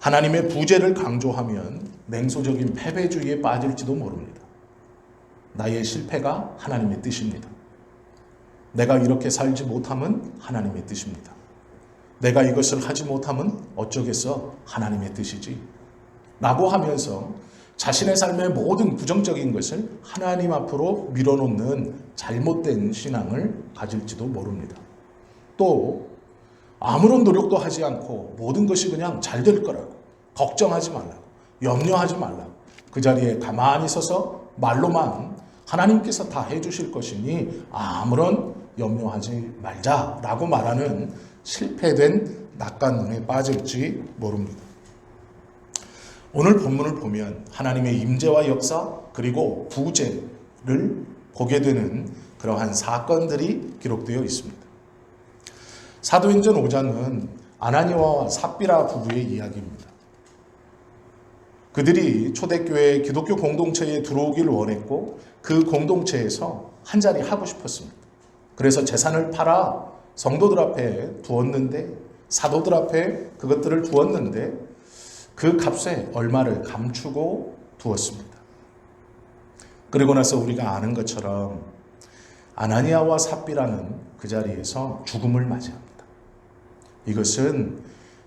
하나님의 부재를 강조하면 냉소적인 패배주의에 빠질지도 모릅니다. 나의 실패가 하나님의 뜻입니다. 내가 이렇게 살지 못함은 하나님의 뜻입니다. 내가 이것을 하지 못함은 어쩌겠어 하나님의 뜻이지 라고 하면서 자신의 삶의 모든 부정적인 것을 하나님 앞으로 밀어놓는 잘못된 신앙을 가질지도 모릅니다. 또 아무런 노력도 하지 않고 모든 것이 그냥 잘 될 거라고 걱정하지 말라고 염려하지 말라고 그 자리에 가만히 서서 말로만 하나님께서 다 해주실 것이니 아무런 염려하지 말자라고 말하는 실패된 낙관론에 빠질지 모릅니다. 오늘 본문을 보면 하나님의 임재와 역사 그리고 부재를 보게 되는 그러한 사건들이 기록되어 있습니다. 사도행전 5장은 아나니아와 삽비라 부부의 이야기입니다. 그들이 초대교회 기독교 공동체에 들어오기를 원했고 그 공동체에서 한 자리 하고 싶었습니다. 그래서 재산을 팔아 성도들 앞에 두었는데 사도들 앞에 그것들을 두었는데 그 값에 얼마를 감추고 두었습니다. 그리고 나서 우리가 아는 것처럼 아나니아와 삽비라는 그 자리에서 죽음을 맞이합니다. 이것은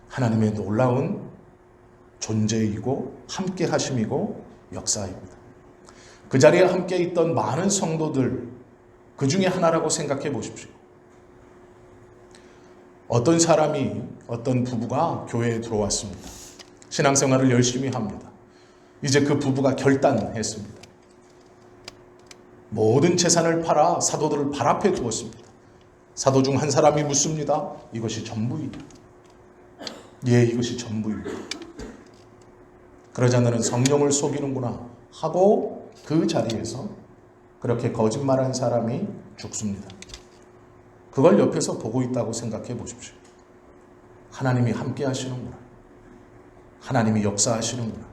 하나님의 놀라운 존재이고 함께 하심이고 역사입니다. 그 자리에 함께 있던 많은 성도들 그 중에 하나라고 생각해 보십시오. 어떤 사람이 어떤 부부가 교회에 들어왔습니다. 신앙생활을 열심히 합니다. 이제 그 부부가 결단했습니다. 모든 재산을 팔아 사도들을 발 앞에 두었습니다. 사도 중 한 사람이 묻습니다. 이것이 전부이다. 예, 이것이 전부입니다. 그러자 너는 성령을 속이는구나 하고 그 자리에서 그렇게 거짓말한 사람이 죽습니다. 그걸 옆에서 보고 있다고 생각해 보십시오. 하나님이 함께 하시는구나. 하나님이 역사하시는구나.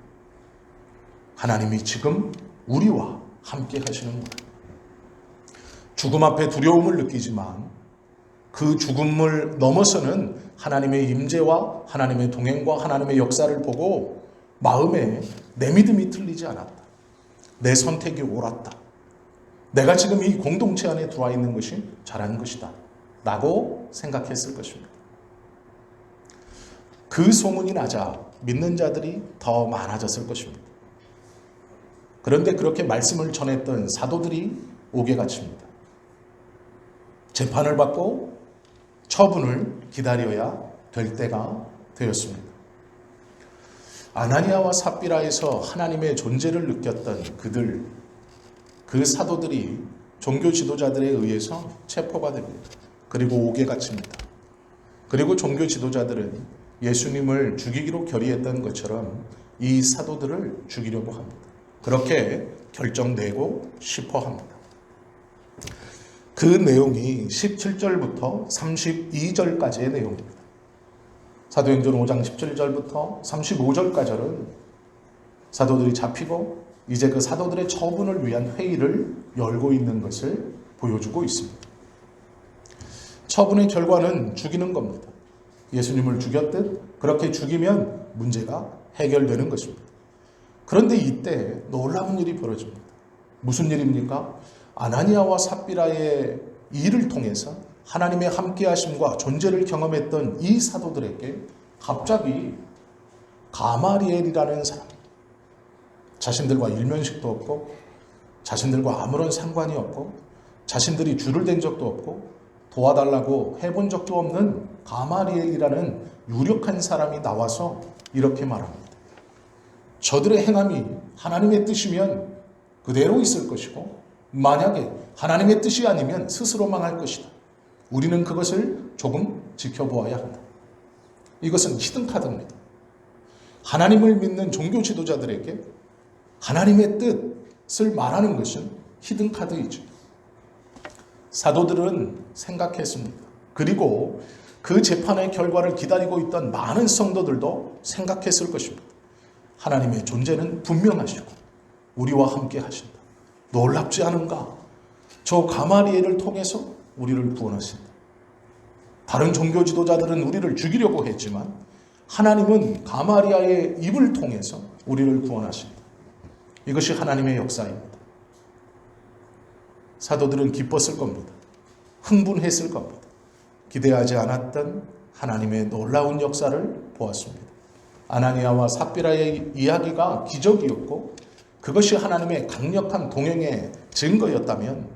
하나님이 지금 우리와 함께 하시는구나. 죽음 앞에 두려움을 느끼지만 그 죽음을 넘어서는 하나님의 임재와 하나님의 동행과 하나님의 역사를 보고 마음에 내 믿음이 틀리지 않았다. 내 선택이 옳았다. 내가 지금 이 공동체 안에 들어와 있는 것이 잘한 것이다. 라고 생각했을 것입니다. 그 소문이 나자 믿는 자들이 더 많아졌을 것입니다. 그런데 그렇게 말씀을 전했던 사도들이 옥에 갇힙니다. 재판을 받고 처분을 기다려야 될 때가 되었습니다. 아나니아와 삽비라에서 하나님의 존재를 느꼈던 그 사도들이 종교 지도자들에 의해서 체포가 됩니다. 그리고 옥에 갇힙니다. 그리고 종교 지도자들은 예수님을 죽이기로 결의했던 것처럼 이 사도들을 죽이려고 합니다. 그렇게 결정내고 싶어 합니다. 그 내용이 17절부터 32절까지의 내용입니다. 사도행전 5장 17절부터 35절까지는 사도들이 잡히고 이제 그 사도들의 처분을 위한 회의를 열고 있는 것을 보여주고 있습니다. 처분의 결과는 죽이는 겁니다. 예수님을 죽였듯 그렇게 죽이면 문제가 해결되는 것입니다. 그런데 이때 놀라운 일이 벌어집니다. 무슨 일입니까? 아나니아와 삽비라의 일을 통해서 하나님의 함께하심과 존재를 경험했던 이 사도들에게 갑자기 가마리엘이라는 사람, 자신들과 일면식도 없고 자신들과 아무런 상관이 없고 자신들이 줄을 댄 적도 없고 도와달라고 해본 적도 없는 가마리엘이라는 유력한 사람이 나와서 이렇게 말합니다. 저들의 행함이 하나님의 뜻이면 그대로 있을 것이고 만약에 하나님의 뜻이 아니면 스스로 망할 것이다. 우리는 그것을 조금 지켜보아야 한다. 이것은 히든카드입니다. 하나님을 믿는 종교 지도자들에게 하나님의 뜻을 말하는 것은 히든카드이죠. 사도들은 생각했습니다. 그리고 그 재판의 결과를 기다리고 있던 많은 성도들도 생각했을 것입니다. 하나님의 존재는 분명하시고 우리와 함께 하신다. 놀랍지 않은가? 저 가마리엘을 통해서 우리를 구원하신다. 다른 종교 지도자들은 우리를 죽이려고 했지만 하나님은 가마리아의 입을 통해서 우리를 구원하십니다. 이것이 하나님의 역사입니다. 사도들은 기뻤을 겁니다. 흥분했을 겁니다. 기대하지 않았던 하나님의 놀라운 역사를 보았습니다. 아나니아와 삽비라의 이야기가 기적이었고 그것이 하나님의 강력한 동행의 증거였다면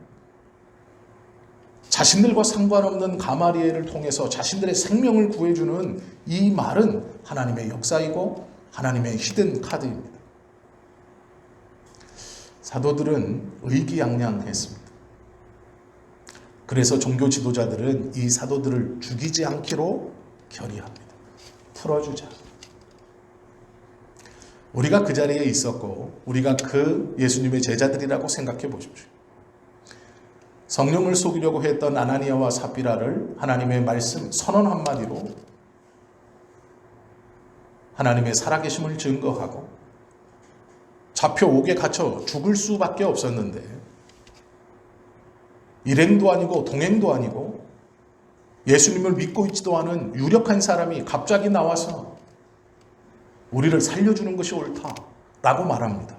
자신들과 상관없는 가마리엘을 통해서 자신들의 생명을 구해주는 이 말은 하나님의 역사이고 하나님의 히든 카드입니다. 사도들은 의기양양했습니다. 그래서 종교 지도자들은 이 사도들을 죽이지 않기로 결의합니다. 풀어주자. 우리가 그 자리에 있었고 우리가 그 예수님의 제자들이라고 생각해 보십시오. 성령을 속이려고 했던 아나니아와 삽비라를 하나님의 말씀 선언 한마디로 하나님의 살아계심을 증거하고 잡혀 옥에 갇혀 죽을 수밖에 없었는데 일행도 아니고 동행도 아니고 예수님을 믿고 있지도 않은 유력한 사람이 갑자기 나와서 우리를 살려주는 것이 옳다라고 말합니다.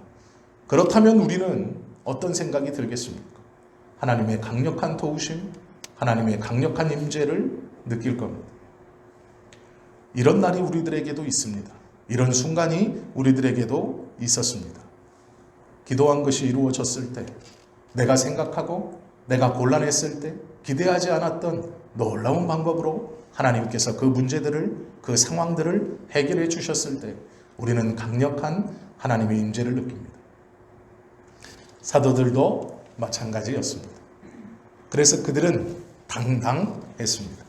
그렇다면 우리는 어떤 생각이 들겠습니까? 하나님의 강력한 도우심, 하나님의 강력한 임재를 느낄 겁니다. 이런 날이 우리들에게도 있습니다. 이런 순간이 우리들에게도 있었습니다. 기도한 것이 이루어졌을 때, 내가 생각하고 내가 곤란했을 때 기대하지 않았던 놀라운 방법으로 하나님께서 그 문제들을, 그 상황들을 해결해 주셨을 때 우리는 강력한 하나님의 임재를 느낍니다. 사도들도 마찬가지였습니다. 그래서 그들은 당당했습니다.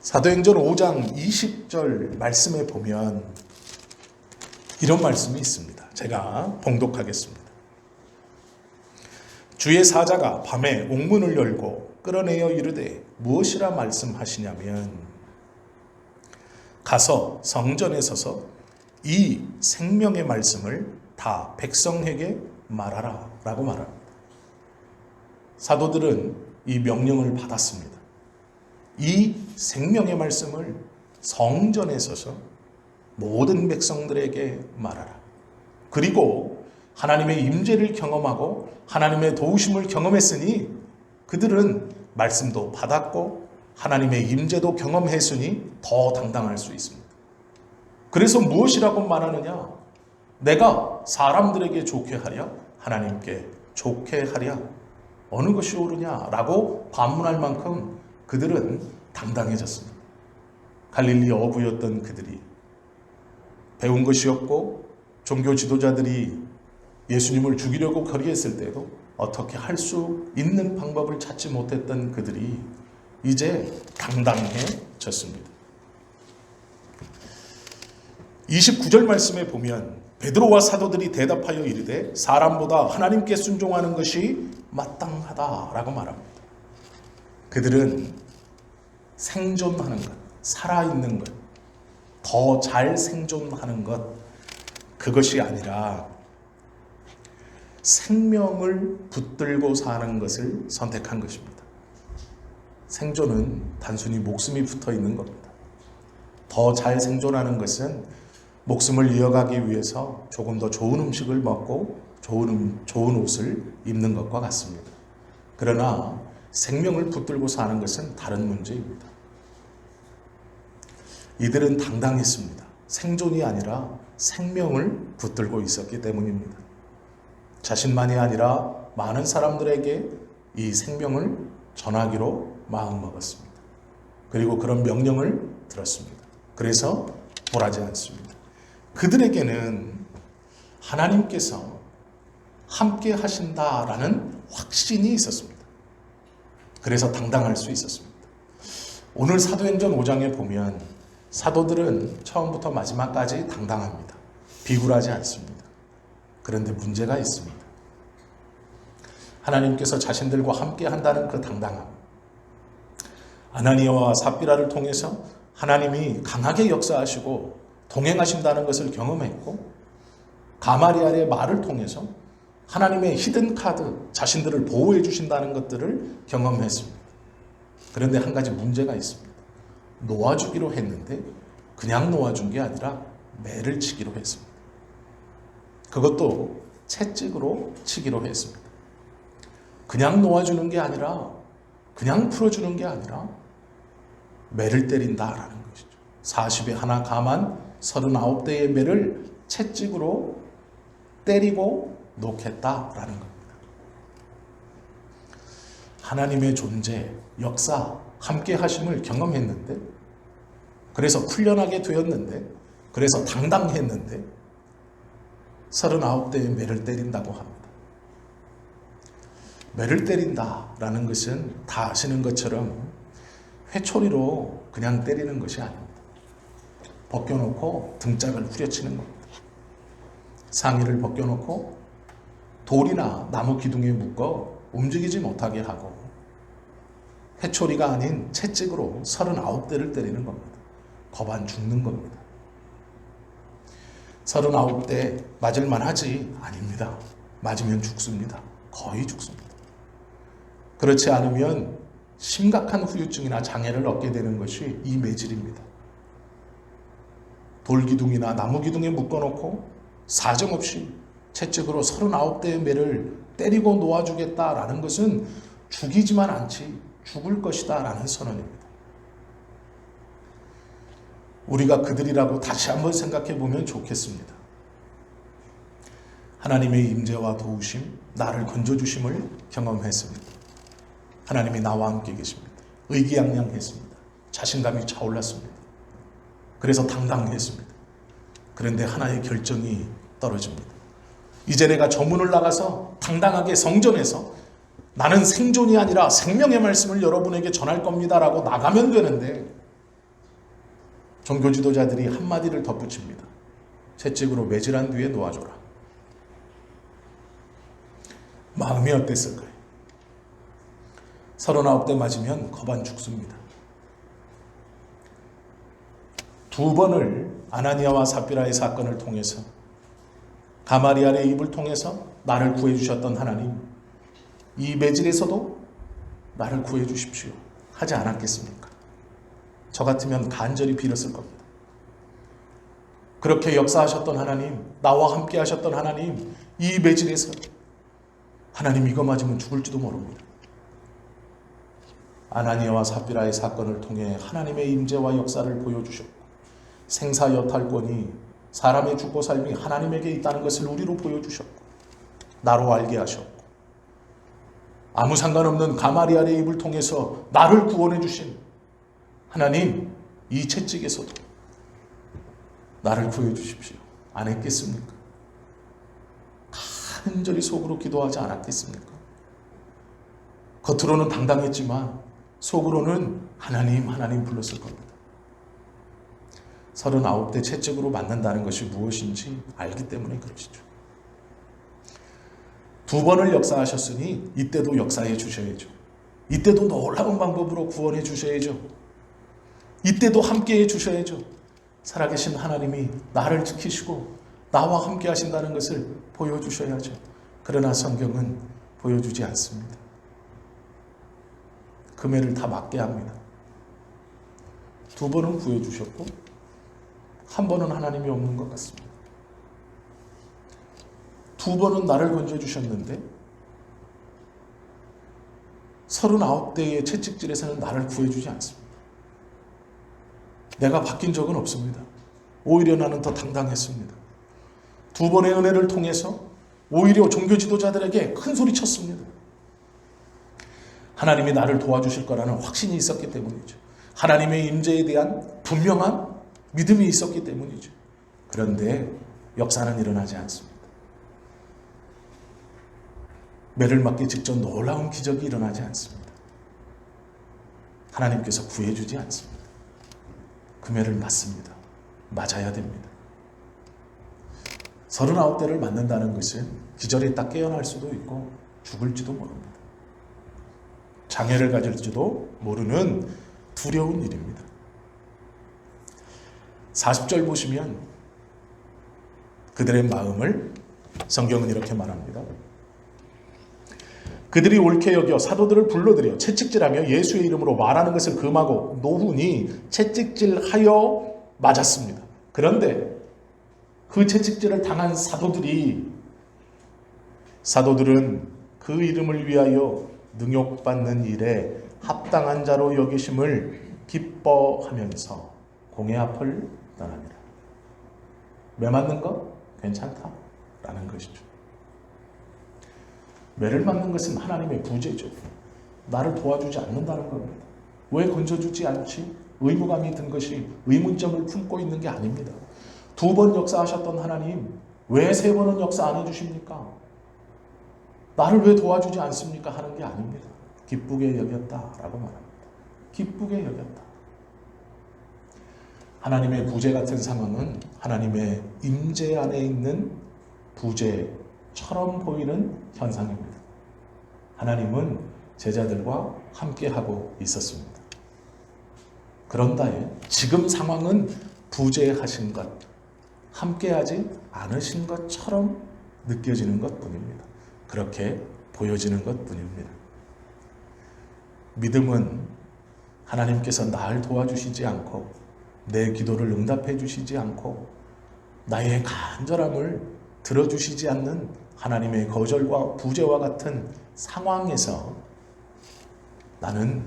사도행전 5장 20절 말씀에 보면 이런 말씀이 있습니다. 제가 봉독하겠습니다. 주의 사자가 밤에 옥문을 열고 끌어내어 이르되 무엇이라 말씀하시냐면 가서 성전에 서서 이 생명의 말씀을 다 백성에게 말하라 라고 말합니다. 사도들은 이 명령을 받았습니다. 이 생명의 말씀을 성전에 서서 모든 백성들에게 말하라. 그리고 하나님의 임재를 경험하고 하나님의 도우심을 경험했으니 그들은 말씀도 받았고 하나님의 임재도 경험했으니 더 당당할 수 있습니다. 그래서 무엇이라고 말하느냐? 내가 사람들에게 좋게 하랴? 하나님께 좋게 하랴? 어느 것이 옳으냐라고 반문할 만큼 그들은 당당해졌습니다. 갈릴리 어부였던 그들이 배운 것이 없고 종교 지도자들이 예수님을 죽이려고 결의했을 때도 어떻게 할 수 있는 방법을 찾지 못했던 그들이 이제 당당해졌습니다. 29절 말씀에 보면 베드로와 사도들이 대답하여 이르되 사람보다 하나님께 순종하는 것이 마땅하다라고 말합니다. 그들은 생존하는 것, 살아있는 것, 더 잘 생존하는 것, 그것이 아니라 생명을 붙들고 사는 것을 선택한 것입니다. 생존은 단순히 목숨이 붙어 있는 겁니다. 더 잘 생존하는 것은 목숨을 이어가기 위해서 조금 더 좋은 음식을 먹고 좋은 옷을 입는 것과 같습니다. 그러나 생명을 붙들고 사는 것은 다른 문제입니다. 이들은 당당했습니다. 생존이 아니라 생명을 붙들고 있었기 때문입니다. 자신만이 아니라 많은 사람들에게 이 생명을 전하기로 마음먹었습니다. 그리고 그런 명령을 들었습니다. 그래서 굴하지 않습니다. 그들에게는 하나님께서 함께 하신다라는 확신이 있었습니다. 그래서 당당할 수 있었습니다. 오늘 사도행전 5장에 보면 사도들은 처음부터 마지막까지 당당합니다. 비굴하지 않습니다. 그런데 문제가 있습니다. 하나님께서 자신들과 함께 한다는 그 당당함, 아나니아와 삽비라를 통해서 하나님이 강하게 역사하시고 동행하신다는 것을 경험했고, 가마리알의 말을 통해서 하나님의 히든 카드, 자신들을 보호해 주신다는 것들을 경험했습니다. 그런데 한 가지 문제가 있습니다. 놓아주기로 했는데 그냥 놓아준 게 아니라 매를 치기로 했습니다. 그것도 채찍으로 치기로 했습니다. 그냥 놓아주는 게 아니라 그냥 풀어주는 게 아니라 매를 때린다라는 것이죠. 40에 하나 감한 39대의 매를 채찍으로 때리고 놓겠다라는 겁니다. 하나님의 존재, 역사, 함께 하심을 경험했는데, 그래서 훈련하게 되었는데, 그래서 당당했는데 39대의 매를 때린다고 합니다. 매를 때린다라는 것은 다 아시는 것처럼 회초리로 그냥 때리는 것이 아닙니다. 벗겨놓고 등짝을 후려치는 겁니다. 상의를 벗겨놓고 돌이나 나무 기둥에 묶어 움직이지 못하게 하고 회초리가 아닌 채찍으로 39대를 때리는 겁니다. 거반 죽는 겁니다. 39대 맞을만 하지? 아닙니다. 맞으면 죽습니다. 거의 죽습니다. 그렇지 않으면 심각한 후유증이나 장애를 얻게 되는 것이 이 매질입니다. 돌기둥이나 나무기둥에 묶어놓고 사정없이 채찍으로 39대의 매를 때리고 놓아주겠다라는 것은 죽이지만 않지 죽을 것이다 라는 선언입니다. 우리가 그들이라고 다시 한번 생각해 보면 좋겠습니다. 하나님의 임재와 도우심, 나를 건져주심을 경험했습니다. 하나님이 나와 함께 계십니다. 의기양양했습니다. 자신감이 차올랐습니다. 그래서 당당했습니다. 그런데 하나의 결정이 떨어집니다. 이제 내가 저 문을 나가서 당당하게 성전에서 나는 생존이 아니라 생명의 말씀을 여러분에게 전할 겁니다 라고 나가면 되는데 종교 지도자들이 한마디를 덧붙입니다. 채찍으로 매질한 뒤에 놓아줘라. 마음이 어땠을까요? 39대 맞으면 거반 죽습니다. 2번을 아나니아와 삽비라의 사건을 통해서 가마리알의 입을 통해서 나를 구해주셨던 하나님, 이 매질에서도 나를 구해주십시오 하지 않았겠습니까? 저 같으면 간절히 빌었을 겁니다. 그렇게 역사하셨던 하나님, 나와 함께 하셨던 하나님, 이 매질에서 하나님 이거 맞으면 죽을지도 모릅니다. 아나니아와 삽비라의 사건을 통해 하나님의 임재와 역사를 보여주셨고 생사여탈권이 사람의 죽고 삶이 하나님에게 있다는 것을 우리로 보여주셨고 나로 알게 하셨고 아무 상관없는 가마리알의 입을 통해서 나를 구원해 주신 하나님, 이 채찍에서도 나를 구해 주십시오. 안 했겠습니까? 간절히 속으로 기도하지 않았겠습니까? 겉으로는 당당했지만 속으로는 하나님 불렀을 겁니다. 39대 채찍으로 맞는다는 것이 무엇인지 알기 때문에 그러시죠. 2번을 역사하셨으니 이때도 역사해 주셔야죠. 이때도 놀라운 방법으로 구원해 주셔야죠. 이때도 함께해 주셔야죠. 살아계신 하나님이 나를 지키시고 나와 함께 하신다는 것을 보여주셔야죠. 그러나 성경은 보여주지 않습니다. 금해를 다 맞게 합니다. 2번은 구해주셨고 한 번은 하나님이 없는 것 같습니다. 2번은 나를 건져주셨는데 39대의 채찍질에서는 나를 구해주지 않습니다. 내가 바뀐 적은 없습니다. 오히려 나는 더 당당했습니다. 2번의 은혜를 통해서 오히려 종교 지도자들에게 큰 소리 쳤습니다. 하나님이 나를 도와주실 거라는 확신이 있었기 때문이죠. 하나님의 임재에 대한 분명한 믿음이 있었기 때문이죠. 그런데 역사는 일어나지 않습니다. 매를 맞기 직전 놀라운 기적이 일어나지 않습니다. 하나님께서 구해주지 않습니다. 그 매를 맞습니다. 맞아야 됩니다. 39대를 맞는다는 것은 기절에 딱 깨어날 수도 있고 죽을지도 모릅니다. 장애를 가질지도 모르는 두려운 일입니다. 40절 보시면 그들의 마음을 성경은 이렇게 말합니다. 그들이 옳게 여겨 사도들을 불러들여 채찍질하며 예수의 이름으로 말하는 것을 금하고 노훈이 채찍질하여 맞았습니다. 그런데 그 채찍질을 당한 사도들은 그 이름을 위하여 능욕받는 일에 합당한 자로 여기심을 기뻐하면서 공회 앞을 떠납니다. 매 맞는 거 괜찮다라는 것이죠. 매를 맞는 것은 하나님의 부재죠. 나를 도와주지 않는다는 겁니다. 왜 건져주지 않지? 의무감이 든 것이 의문점을 품고 있는 게 아닙니다. 2번 역사하셨던 하나님 왜 3번은 역사 안 해주십니까? 나를 왜 도와주지 않습니까? 하는 게 아닙니다. 기쁘게 여겼다라고 말합니다. 기쁘게 여겼다. 하나님의 부재 같은 상황은 하나님의 임재 안에 있는 부재처럼 보이는 현상입니다. 하나님은 제자들과 함께하고 있었습니다. 그런다에 지금 상황은 부재하신 것, 함께하지 않으신 것처럼 느껴지는 것뿐입니다. 그렇게 보여지는 것뿐입니다. 믿음은 하나님께서 나를 도와주시지 않고 내 기도를 응답해 주시지 않고 나의 간절함을 들어주시지 않는 하나님의 거절과 부재와 같은 상황에서 나는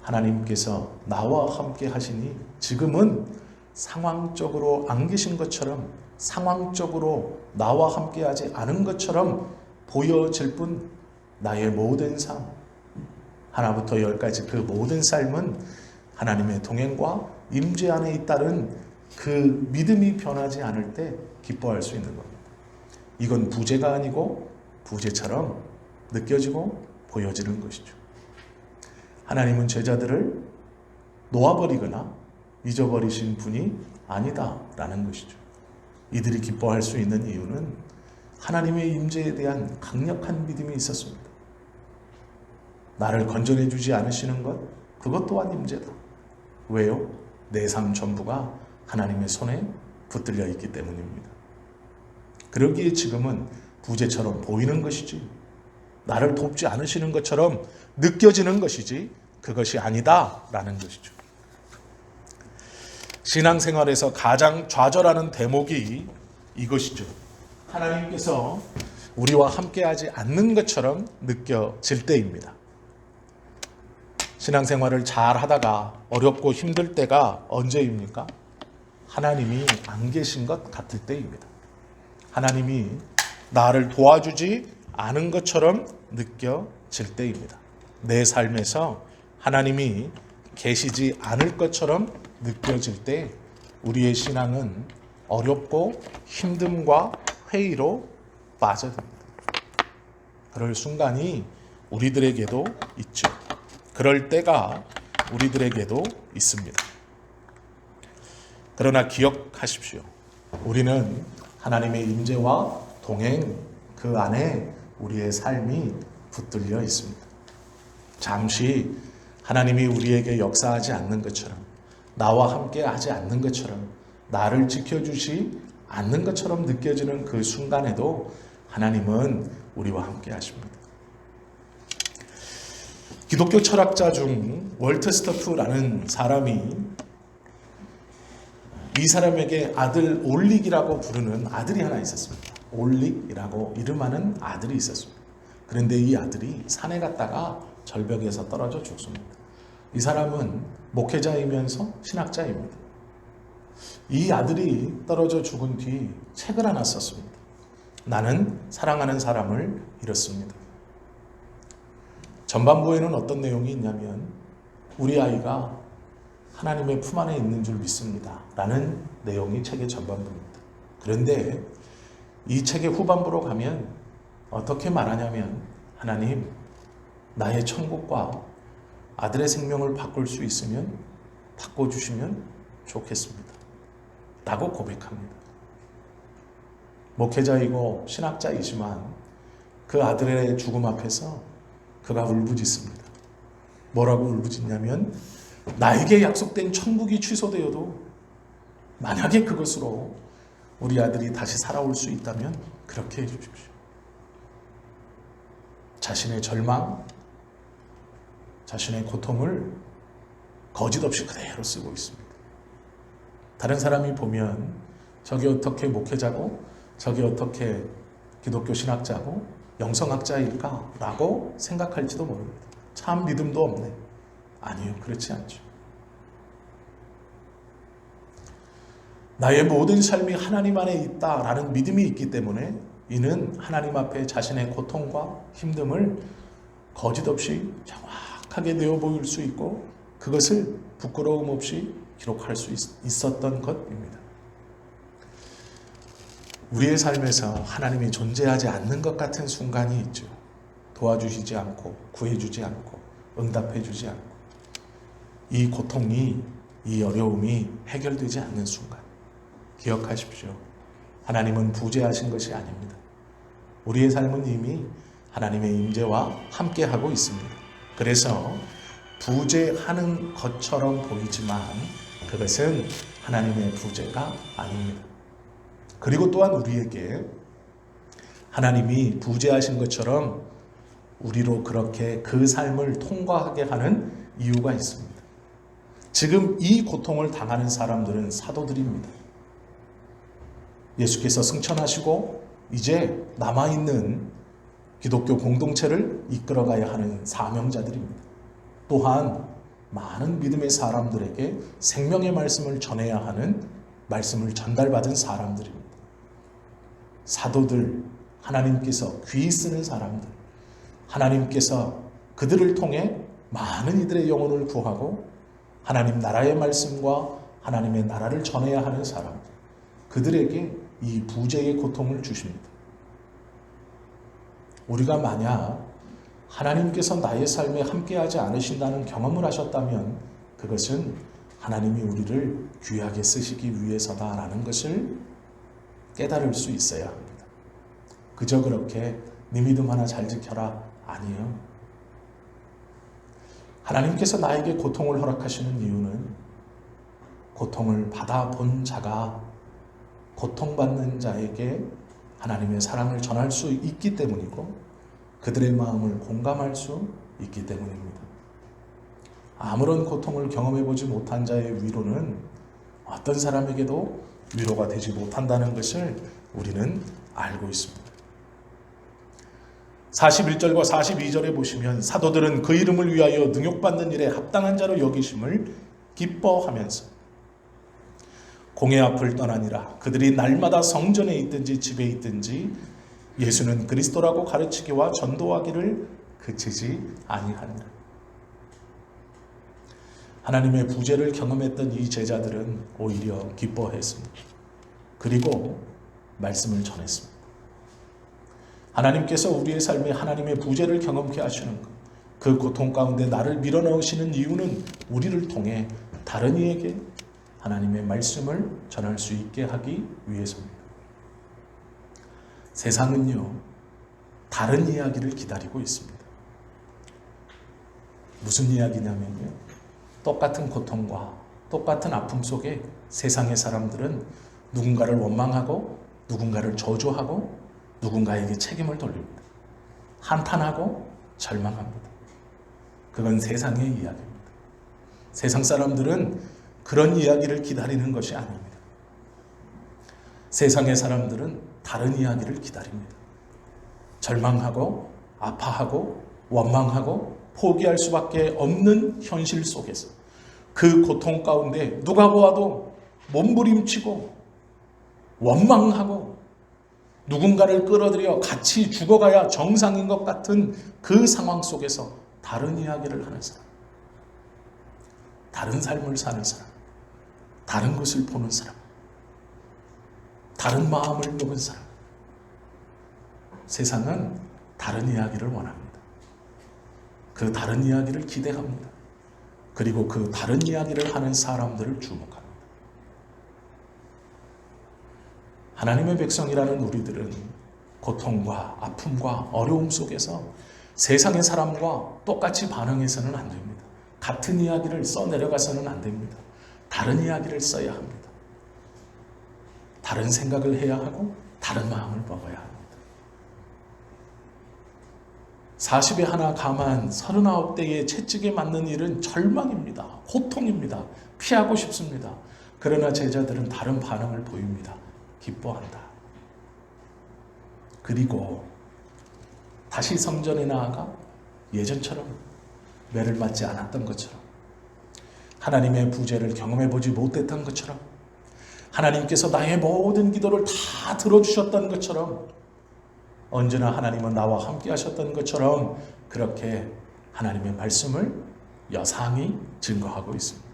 하나님께서 나와 함께 하시니 지금은 상황적으로 안 계신 것처럼 상황적으로 나와 함께 하지 않은 것처럼 보여질 뿐 나의 모든 삶 하나부터 10까지 그 모든 삶은 하나님의 동행과 임재 안에 잇따른 그 믿음이 변하지 않을 때 기뻐할 수 있는 겁니다. 이건 부재가 아니고 부재처럼 느껴지고 보여지는 것이죠. 하나님은 제자들을 놓아버리거나 잊어버리신 분이 아니다라는 것이죠. 이들이 기뻐할 수 있는 이유는 하나님의 임재에 대한 강력한 믿음이 있었습니다. 나를 건져내 주지 않으시는 것, 그것 또한 임재다. 왜요? 내 삶 전부가 하나님의 손에 붙들려 있기 때문입니다. 그러기에 지금은 부재처럼 보이는 것이지 나를 돕지 않으시는 것처럼 느껴지는 것이지 그것이 아니다라는 것이죠. 신앙생활에서 가장 좌절하는 대목이 이것이죠. 하나님께서 우리와 함께하지 않는 것처럼 느껴질 때입니다. 신앙생활을 잘 하다가 어렵고 힘들 때가 언제입니까? 하나님이 안 계신 것 같을 때입니다. 하나님이 나를 도와주지 않은 것처럼 느껴질 때입니다. 내 삶에서 하나님이 계시지 않을 것처럼 느껴질 때 우리의 신앙은 어렵고 힘듦과 회의로 빠져듭니다. 그럴 순간이 우리들에게도 있죠. 그럴 때가 우리들에게도 있습니다. 그러나 기억하십시오. 우리는 하나님의 임재와 동행 그 안에 우리의 삶이 붙들려 있습니다. 잠시 하나님이 우리에게 역사하지 않는 것처럼 나와 함께 하지 않는 것처럼 나를 지켜주지 않는 것처럼 느껴지는 그 순간에도 하나님은 우리와 함께 하십니다. 기독교 철학자 중 월트 스터프라는 사람이 이 사람에게 아들 올릭이라고 부르는 아들이 하나 있었습니다. 올릭이라고 이름하는 아들이 있었습니다. 그런데 이 아들이 산에 갔다가 절벽에서 떨어져 죽습니다. 이 사람은 목회자이면서 신학자입니다. 이 아들이 떨어져 죽은 뒤 책을 하나 썼습니다. 나는 사랑하는 사람을 잃었습니다. 전반부에는 어떤 내용이 있냐면 우리 아이가 하나님의 품 안에 있는 줄 믿습니다 라는 내용이 책의 전반부입니다. 그런데 이 책의 후반부로 가면 어떻게 말하냐면 하나님 나의 천국과 아들의 생명을 바꿀 수 있으면 바꿔주시면 좋겠습니다 라고 고백합니다. 목회자이고 신학자이지만 그 아들의 죽음 앞에서 그가 울부짖습니다. 뭐라고 울부짖냐면 나에게 약속된 천국이 취소되어도 만약에 그것으로 우리 아들이 다시 살아올 수 있다면 그렇게 해주십시오. 자신의 절망, 자신의 고통을 거짓없이 그대로 쓰고 있습니다. 다른 사람이 보면 저게 어떻게 목회자고 저게 어떻게 기독교 신학자고 영성학자일까? 라고 생각할지도 모릅니다. 참 믿음도 없네. 아니요, 그렇지 않죠. 나의 모든 삶이 하나님 안에 있다라는 믿음이 있기 때문에 이는 하나님 앞에 자신의 고통과 힘듦을 거짓없이 정확하게 내어 보일 수 있고 그것을 부끄러움 없이 기록할 수 있었던 것입니다. 우리의 삶에서 하나님이 존재하지 않는 것 같은 순간이 있죠. 도와주시지 않고 구해주지 않고 응답해주지 않고 이 고통이 이 어려움이 해결되지 않는 순간 기억하십시오. 하나님은 부재하신 것이 아닙니다. 우리의 삶은 이미 하나님의 임재와 함께하고 있습니다. 그래서 부재하는 것처럼 보이지만 그것은 하나님의 부재가 아닙니다. 그리고 또한 우리에게 하나님이 부재하신 것처럼 우리로 그렇게 그 삶을 통과하게 하는 이유가 있습니다. 지금 이 고통을 당하는 사람들은 사도들입니다. 예수께서 승천하시고 이제 남아있는 기독교 공동체를 이끌어가야 하는 사명자들입니다. 또한 많은 믿음의 사람들에게 생명의 말씀을 전해야 하는 말씀을 전달받은 사람들입니다. 사도들, 하나님께서 귀히 쓰는 사람들, 하나님께서 그들을 통해 많은 이들의 영혼을 구하고 하나님 나라의 말씀과 하나님의 나라를 전해야 하는 사람들, 그들에게 이 부재의 고통을 주십니다. 우리가 만약 하나님께서 나의 삶에 함께하지 않으신다는 경험을 하셨다면 그것은 하나님이 우리를 귀하게 쓰시기 위해서다라는 것을 깨달을 수 있어야 합니다. 그저 그렇게 네 믿음 하나 잘 지켜라. 아니요. 하나님께서 나에게 고통을 허락하시는 이유는 고통을 받아본 자가 고통받는 자에게 하나님의 사랑을 전할 수 있기 때문이고 그들의 마음을 공감할 수 있기 때문입니다. 아무런 고통을 경험해보지 못한 자의 위로는 어떤 사람에게도 위로가 되지 못한다는 것을 우리는 알고 있습니다. 41절과 42절에 보시면 사도들은 그 이름을 위하여 능욕받는 일에 합당한 자로 여기심을 기뻐하면서 공회 앞을 떠나니라. 그들이 날마다 성전에 있든지 집에 있든지 예수는 그리스도라고 가르치기와 전도하기를 그치지 아니하니라. 하나님의 부재를 경험했던 이 제자들은 오히려 기뻐했습니다. 그리고 말씀을 전했습니다. 하나님께서 우리의 삶에 하나님의 부재를 경험케 하시는 것, 그 고통 가운데 나를 밀어넣으시는 이유는 우리를 통해 다른 이에게 하나님의 말씀을 전할 수 있게 하기 위해서입니다. 세상은요, 다른 이야기를 기다리고 있습니다. 무슨 이야기냐면요, 똑같은 고통과 똑같은 아픔 속에 세상의 사람들은 누군가를 원망하고 누군가를 저주하고 누군가에게 책임을 돌립니다. 한탄하고 절망합니다. 그건 세상의 이야기입니다. 세상 사람들은 그런 이야기를 기다리는 것이 아닙니다. 세상의 사람들은 다른 이야기를 기다립니다. 절망하고 아파하고 원망하고 포기할 수밖에 없는 현실 속에서 그 고통 가운데 누가 보아도 몸부림치고 원망하고 누군가를 끌어들여 같이 죽어가야 정상인 것 같은 그 상황 속에서 다른 이야기를 하는 사람, 다른 삶을 사는 사람, 다른 것을 보는 사람, 다른 마음을 먹은 사람, 세상은 다른 이야기를 원합니다. 그 다른 이야기를 기대합니다. 그리고 그 다른 이야기를 하는 사람들을 주목합니다. 하나님의 백성이라는 우리들은 고통과 아픔과 어려움 속에서 세상의 사람과 똑같이 반응해서는 안 됩니다. 같은 이야기를 써내려가서는 안 됩니다. 다른 이야기를 써야 합니다. 다른 생각을 해야 하고 다른 마음을 먹어야 합니다. 40에 하나 가만 39대의 채찍에 맞는 일은 절망입니다. 고통입니다. 피하고 싶습니다. 그러나 제자들은 다른 반응을 보입니다. 기뻐한다. 그리고 다시 성전에 나아가 예전처럼 매를 맞지 않았던 것처럼, 하나님의 부재를 경험해보지 못했던 것처럼, 하나님께서 나의 모든 기도를 다 들어주셨던 것처럼, 언제나 하나님은 나와 함께 하셨던 것처럼 그렇게 하나님의 말씀을 여상히 증거하고 있습니다.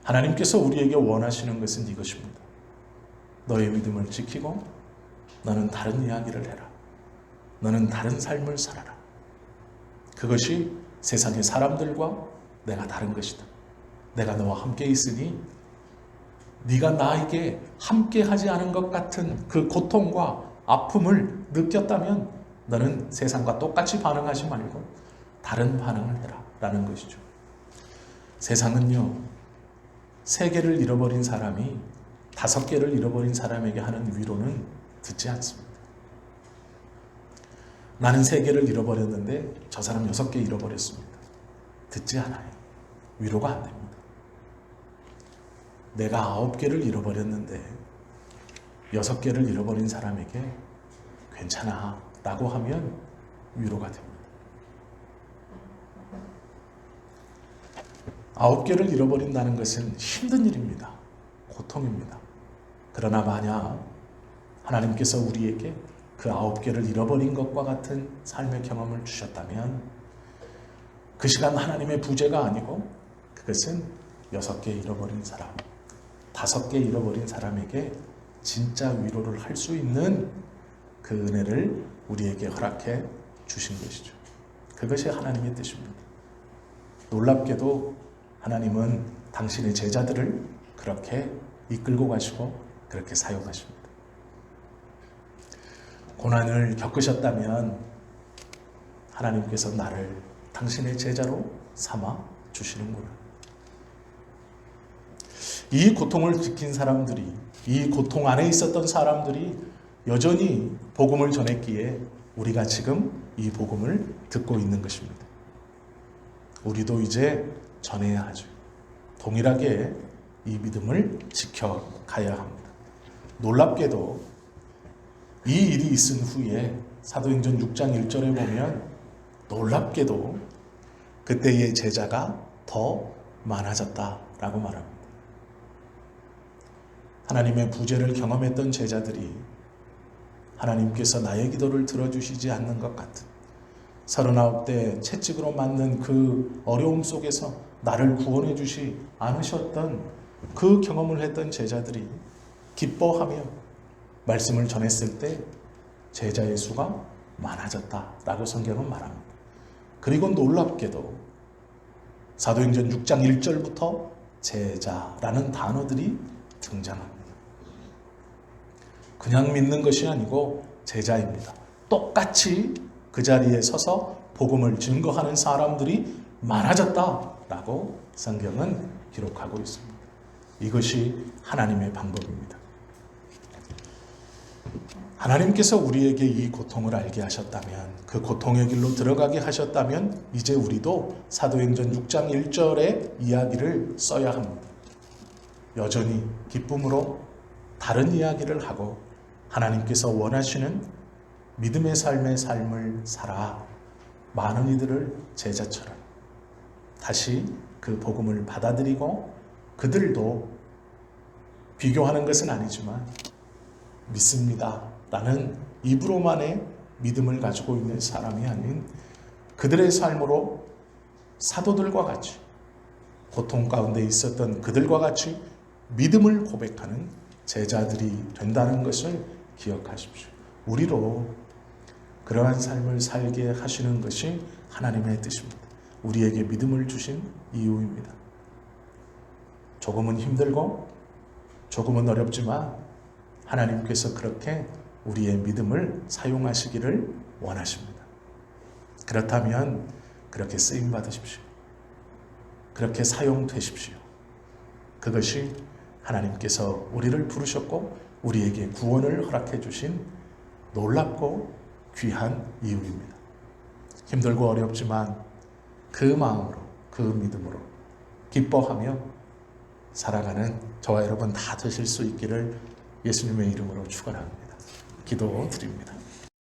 하나님께서 우리에게 원하시는 것은 이것입니다. 너의 믿음을 지키고 너는 다른 이야기를 해라. 너는 다른 삶을 살아라. 그것이 세상의 사람들과 내가 다른 것이다. 내가 너와 함께 있으니 네가 나에게 함께 하지 않은 것 같은 그 고통과 아픔을 느꼈다면 너는 세상과 똑같이 반응하지 말고 다른 반응을 해라 라는 것이죠. 세상은요, 3개를 잃어버린 사람이 5개를 잃어버린 사람에게 하는 위로는 듣지 않습니다. 나는 3개를 잃어버렸는데 저 사람 6개 잃어버렸습니다. 듣지 않아요. 위로가 안 됩니다. 내가 9개를 잃어버렸는데 6개를 잃어버린 사람에게 괜찮아 라고 하면 위로가 됩니다. 9개를 잃어버린다는 것은 힘든 일입니다. 고통입니다. 그러나 만약 하나님께서 우리에게 그 9개를 잃어버린 것과 같은 삶의 경험을 주셨다면 그 시간 하나님의 부재가 아니고 그것은 6개 잃어버린 사람, 5개 잃어버린 사람에게 진짜 위로를 할 수 있는 그 은혜를 우리에게 허락해 주신 것이죠. 그것이 하나님의 뜻입니다. 놀랍게도 하나님은 당신의 제자들을 그렇게 이끌고 가시고 그렇게 사용하십니다. 고난을 겪으셨다면 하나님께서 나를 당신의 제자로 삼아 주시는구나. 이 고통을 지킨 사람들이, 이 고통 안에 있었던 사람들이 여전히 복음을 전했기에 우리가 지금 이 복음을 듣고 있는 것입니다. 우리도 이제 전해야 하죠. 동일하게 이 믿음을 지켜가야 합니다. 놀랍게도 이 일이 있은 후에 사도행전 6장 1절에 보면 놀랍게도 그때의 제자가 더 많아졌다라고 말합니다. 하나님의 부재를 경험했던 제자들이 하나님께서 나의 기도를 들어주시지 않는 것 같은 39대 채찍으로 맞는 그 어려움 속에서 나를 구원해 주시 않으셨던 그 경험을 했던 제자들이 기뻐하며 말씀을 전했을 때 제자의 수가 많아졌다라고 성경은 말합니다. 그리고 놀랍게도 사도행전 6장 1절부터 제자라는 단어들이 등장합니다. 그냥 믿는 것이 아니고 제자입니다. 똑같이 그 자리에 서서 복음을 증거하는 사람들이 많아졌다라고 성경은 기록하고 있습니다. 이것이 하나님의 방법입니다. 하나님께서 우리에게 이 고통을 알게 하셨다면, 그 고통의 길로 들어가게 하셨다면 이제 우리도 사도행전 6장 1절의 이야기를 써야 합니다. 여전히 기쁨으로 다른 이야기를 하고 하나님께서 원하시는 믿음의 삶의 삶을 살아 많은 이들을 제자처럼 다시 그 복음을 받아들이고 그들도 비교하는 것은 아니지만 믿습니다 라는 입으로만의 믿음을 가지고 있는 사람이 아닌 그들의 삶으로 사도들과 같이 고통 가운데 있었던 그들과 같이 믿음을 고백하는 제자들이 된다는 것을 기억하십시오. 우리로 그러한 삶을 살게 하시는 것이 하나님의 뜻입니다. 우리에게 믿음을 주신 이유입니다. 조금은 힘들고 조금은 어렵지만 하나님께서 그렇게 우리의 믿음을 사용하시기를 원하십니다. 그렇다면 그렇게 쓰임 받으십시오. 그렇게 사용되십시오. 그것이 하나님께서 우리를 부르셨고 우리에게 구원을 허락해 주신 놀랍고 귀한 이유입니다. 힘들고 어렵지만 그 마음으로, 그 믿음으로 기뻐하며 살아가는 저와 여러분 다 되실 수 있기를 예수님의 이름으로 축원합니다. 기도드립니다.